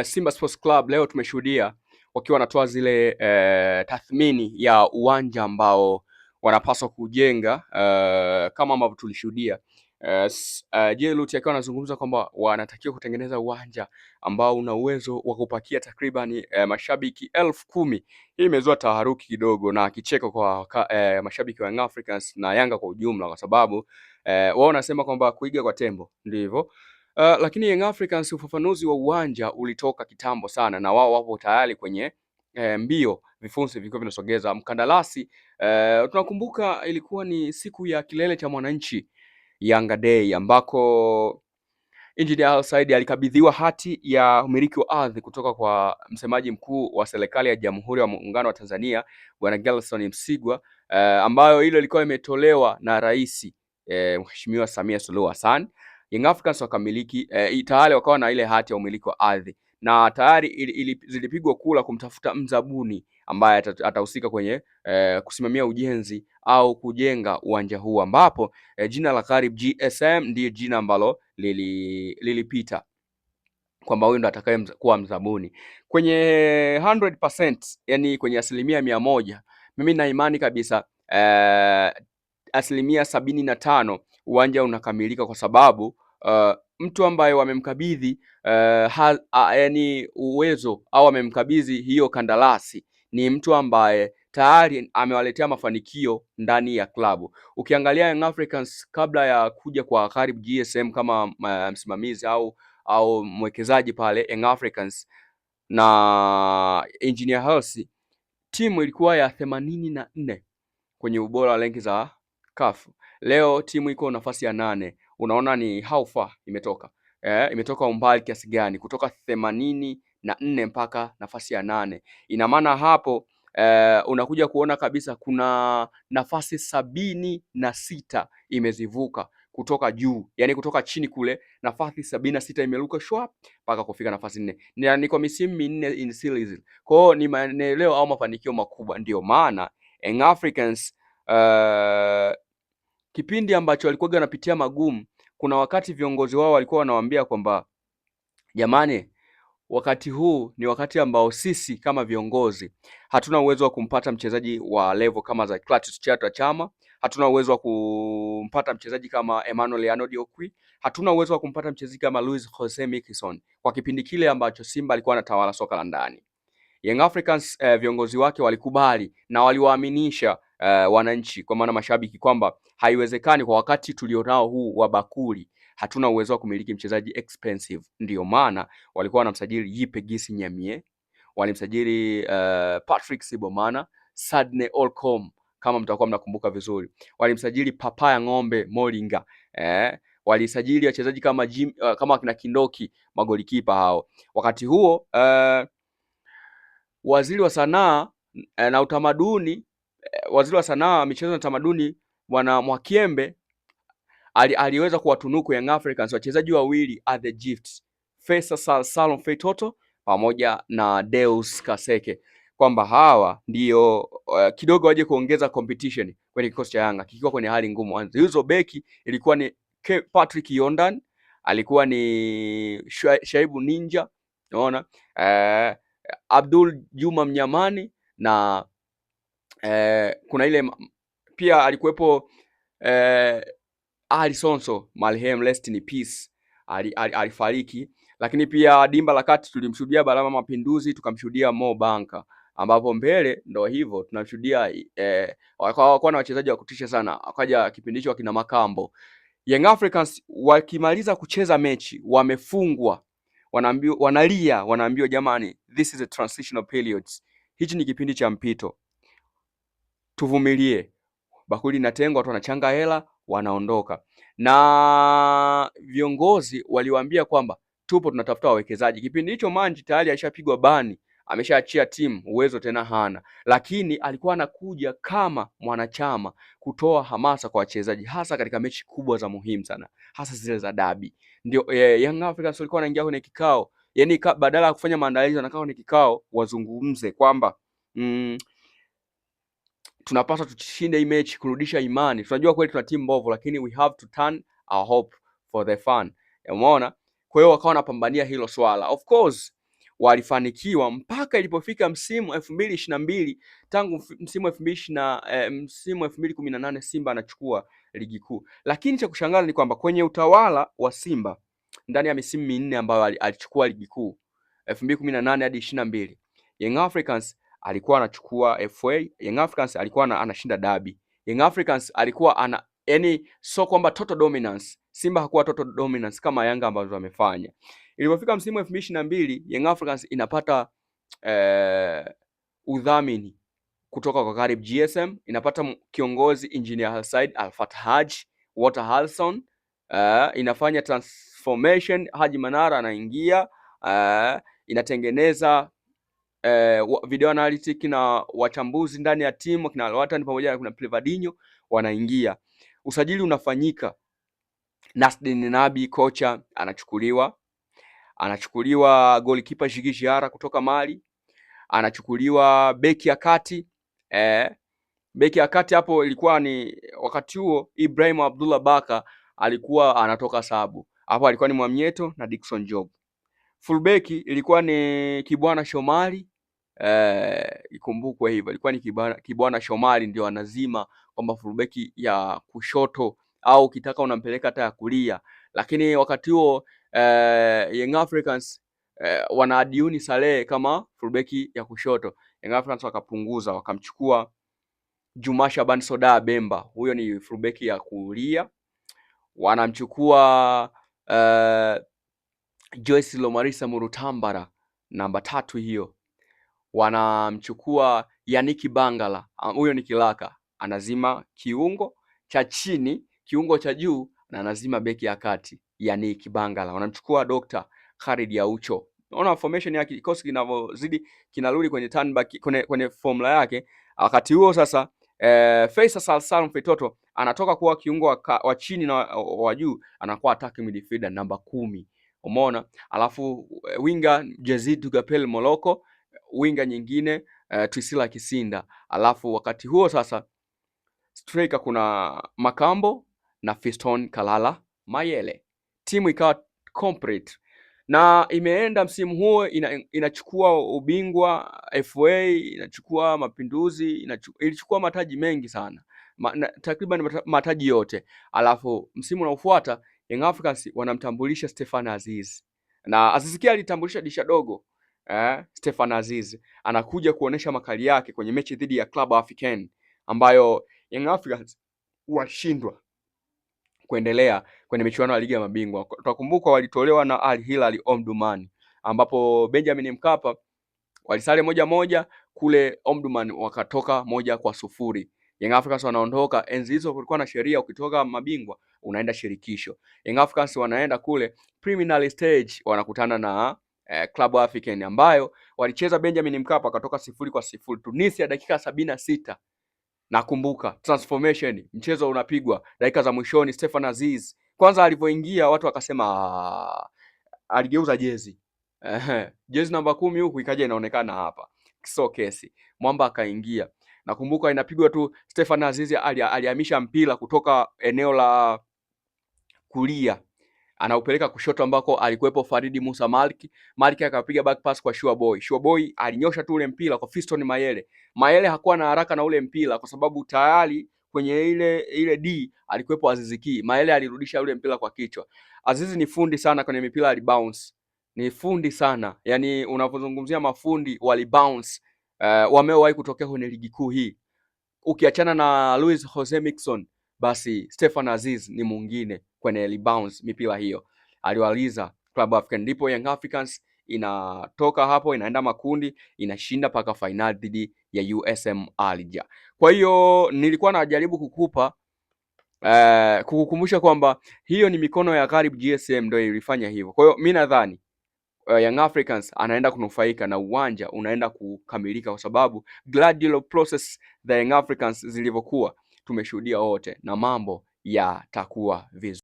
Simba Sports Club leo tumeshuhudia wakiwa wanatoa zile tathmini ya uwanja ambao wanapaswa kujenga kama ambavyo tulishuhudia Jelut akiwa anazungumza kwamba wanatakiwa kutengeneza uwanja ambao una uwezo wa kupakia takriban mashabiki 10,000. Hii imezua taharuki kidogo na kicheko kwa mashabiki wa Young Africans na Yanga kwa ujumla, kwa sababu wao wanasema kwamba kuiga kwa tembo ndivyo. Lakini Young Africans ufafanuzi wa uwanja ulitoka kitambo sana, na wao wapo tayari kwenye mbio, vifunzi vilikuwa vinasogeza mkandarasi. Tunakumbuka ilikuwa ni siku ya kilele cha mwananchi Yanga Day, ambako Engineer Al-Said alikabidhiwa hati ya umiliki wa ardhi kutoka kwa msemaji mkuu wa serikali ya Jamhuri ya Muungano wa Tanzania Bwana Gerson Msigwa, ambayo hilo ilikuwa imetolewa na Rais Mheshimiwa Samia Suluhu Hassan. Young Africans wakamiliki tayari wakawa na ile hati ya umiliki wa ardhi, na tayari zilipigwa kula kumtafuta mzabuni ambaye atahusika kwenye kusimamia ujenzi au kujenga uwanja huu, ambapo jina la Karib GSM ndiye jina ambalo lilipita kwamba huyu ndo atakaye kuwa mzabuni kwenye 100%, yani kwenye 100%. Mimi na imani kabisa 75% uwanja unakamilika, kwa sababu mtu ambaye wamemkabidhi yani uwezo au wamemkabidhi hiyo kandarasi ni mtu ambaye tayari amewaletea mafanikio ndani ya klabu. Ukiangalia Young Africans kabla ya kuja kwa Karib GSM kama msimamizi au mwekezaji pale Young Africans na Engineer Hersi, timu ilikuwa ya 84 kwenye ubora wa ranki za CAF. Leo timu iko nafasi ya 8. Unaona ni how far imetoka. Imetoka umbali kiasi gani kutoka 84 mpaka nafasi ya 8. Ina maana hapo unakuja kuona kabisa kuna nafasi 76 imezivuka kutoka juu, yani kutoka chini kule nafasi 76 imeruka shwa mpaka kufika nafasi 4. Ni kwa misimu minne in series. Kwa hiyo ni maendeleo au mafanikio makubwa. Ndio maana Young Africans kipindi ambacho walikuwa wanapitia magumu, kuna wakati viongozi wao walikuwa wanawaambia kwamba jamani, wakati huu ni wakati ambao sisi kama viongozi hatuna uwezo wa kumpata mchezaji wa level kama za Clatous Chama Chama, hatuna uwezo wa kumpata mchezaji kama Emmanuel Arnold Okwi, hatuna uwezo wa kumpata mchezaji kama Luis Jose Miquissone kwa kipindi kile ambacho Simba alikuwa anatawala soka la ndani. Young Africans viongozi wake walikubali na waliwaaminisha wananchi, kwa maana mashabiki, kwamba haiwezekani kwa wakati tulionao huu wa bakuli, hatuna uwezo wa kumiliki mchezaji expensive. Ndio maana walikuwa wanamsajili Yipe Gisi Nyamie, walimsajili Patrick Sibomana, Sadne Olcom kama mtakuwa mnakumbuka vizuri, walimsajili Papaya Ng'ombe Moringa, walisajili wachezaji kama kama kina Kindoki, magolikipa hao. Wakati huo waziri wa sanaa na utamaduni, waziri wa sanaa, michezo na utamaduni Bwana Mwakyembe aliweza kuwatunuku Young Africans wachezaji wawili at the gift, Faisal Salum Feitoto pamoja na Deus Kaseke, kwamba hawa ndio kidogo waje kuongeza competition kwenye kikosi cha Yanga kikiwa kwenye hali ngumu. Hizo beki ilikuwa ni Patrick Yondan, alikuwa ni Shaibu Ninja, unaona, Abdul Juma Mnyamani na kuna ile pia alikuwepo Ali Sonso, marehemu rest in peace, alifariki. Lakini pia dimba la kati tulimshuhudia Balama Mapinduzi, tukamshuhudia Mo Banka, ambapo mbele ndo hivyo tunashuhudia wakawa na wachezaji wa kutisha sana. Akaja kipindi hicho akina Makambo. Young Africans wakimaliza kucheza mechi wamefungwa, wanaambiwa jamani, this is a transitional periods, hichi ni kipindi cha mpito, tuvumilie. Bakuli inatengwa, watu wanachanga hela, wanaondoka, na viongozi waliwaambia kwamba tupo tunatafuta wawekezaji. Kipindi hicho Manji tayari alishapigwa bani, ameshaachia timu, uwezo tena hana, lakini alikuwa anakuja kama mwanachama kutoa hamasa kwa wachezaji, hasa katika mechi kubwa za muhimu sana, hasa zile za dabi. Ndio Young Africans walikuwa wanaingia kwenye kikao, yani badala ya kufanya maandalizi wanakaa kwenye kikao wazungumze kwamba tunapaswa tushinde hii mechi kurudisha imani. Tunajua kweli tuna timu mbovu, lakini we have to turn our hope for the fun. Umeona? Kwa hiyo wakawa wanapambania hilo swala. Of course walifanikiwa mpaka ilipofika msimu 2022, tangu msimu 2018 Simba anachukua ligi kuu. Lakini cha kushangaza ni kwamba kwenye utawala wa Simba ndani ya misimu minne ambayo alichukua ligi kuu 2018 hadi 22, Young Africans alikuwa anachukua FA, Young Africans alikuwa anashinda dabi, Young Africans alikuwa yani so kwamba total dominance. Simba hakuwa total dominance kama Yanga ambazo wamefanya. Ilipofika msimu 2022, Young Africans inapata udhamini kutoka kwa Karib GSM, inapata kiongozi Engineer Said Al-Fatah Haji, Walter Harrison, inafanya transformation, Haji Manara anaingia, inatengeneza video analytic na wachambuzi ndani ya timu kina Alwatan pamoja na kuna Plevadinho wanaingia. Usajili unafanyika. Nasdin Nabi kocha anachukuliwa goalkeeper Jigi Jiara kutoka Mali, anachukuliwa beki ya kati beki ya kati hapo ilikuwa ni wakati huo Ibrahim Abdullah Baka alikuwa anatoka sabu. Hapo alikuwa ni Mwamnyeto na Dickson Job. Fullback ilikuwa ni Kibwana Shomari, ikumbukwe hivyo, ilikuwa ni Kibwana Shomari ndio anazima kwamba fullback ya kushoto au ukitaka unampeleka hata ya kulia. Lakini wakati huo Young Africans wana Adiuni Saleh kama fullback ya kushoto. Young Africans wakapunguza, wakamchukua Juma Shaban Soda Bemba, huyo ni fullback ya kulia. Wanamchukua Joyce Lomarisa Murutambara namba 3 hiyo. Wanamchukua Yannick Bangala, huyo ni kilaka, anazima kiungo cha chini, kiungo cha juu na anazima beki ya kati Yannick Bangala. Wanamchukua Dr. Khalid Aucho. Unaona formation ya kikosi kinavyozidi kinarudi kwenye turn back, kwenye formula yake. Wakati huo sasa Faisal Salum Fetoto anatoka kuwa kiungo wa chini na wa juu, anakuwa attacking midfielder namba 10. Umeona? Alafu winga Jezid Gapel Moloko, winga nyingine Twisila Kisinda. Alafu wakati huo sasa striker kuna Makambo na Fiston Kalala Mayele. Timu ikawa complete na imeenda msimu huo inachukua ubingwa FA, inachukua Mapinduzi, ilichukua mataji mengi sana, takriban mataji yote. Alafu msimu unaofuata Young Africans wanamtambulisha Stefan Aziz, na Aziz Ki alitambulisha disha dogo. Stefan Aziz anakuja kuonesha makali yake kwenye mechi dhidi ya Club African ambayo Young Africans washindwa kuendelea kwenye michuano ya ligi ya mabingwa. Tutakumbuka walitolewa na Al Hilal Omdurman, ambapo Benjamin Mkapa walisale 1-1, kule Omdurman wakatoka 1-0. Young Africans wanaondoka. Enzi hizo kulikuwa na sheria, ukitoka mabingwa unaenda shirikisho. Young Africans wanaenda kule preliminary stage, wanakutana na Club African ambayo walicheza Benjamin Mkapa, wakatoka 0-0. Tunisia dakika 76. Nakumbuka transformation, mchezo unapigwa dakika za mwishoni. Stefan Aziz kwanza alivyoingia watu wakasema aligeuza jezi jezi namba 10 huku ikaja inaonekana hapa, so kesi mwamba akaingia. Nakumbuka inapigwa tu, Stefan Aziz alihamisha mpira kutoka eneo la kulia anaupeleka kushoto ambako alikuwepo Faridi Musa Malki akapiga back pass kwa Sure Boy alinyosha tu ule mpira kwa Fiston Mayele hakuwa na haraka na ule mpira kwa sababu tayari kwenye ile D alikuwepo Aziz Ki. Mayele alirudisha ule mpira kwa kichwa. Aziz ni fundi sana kwenye mipira ali bounce, ni fundi sana, yani unapozungumzia mafundi wali bounce wamewahi kutokea kwenye ligi kuu hii, ukiachana na Luis Jose Mixon, basi Stefan Aziz ni mwingine kwenye rebounds mipira hiyo aliwaliza Club African. Ndipo Young Africans inatoka hapo inaenda makundi, inashinda paka final dhidi ya USM Alger. Kwa hiyo nilikuwa najaribu kukukumbusha kwamba hiyo ni mikono ya Karib GSM ndio ilifanya hivyo. Kwa hiyo mimi nadhani Young Africans anaenda kunufaika na uwanja unaenda kukamilika, kwa sababu gradual process the Young Africans zilivyokuwa tumeshuhudia wote, na mambo yatakuwa vizuri.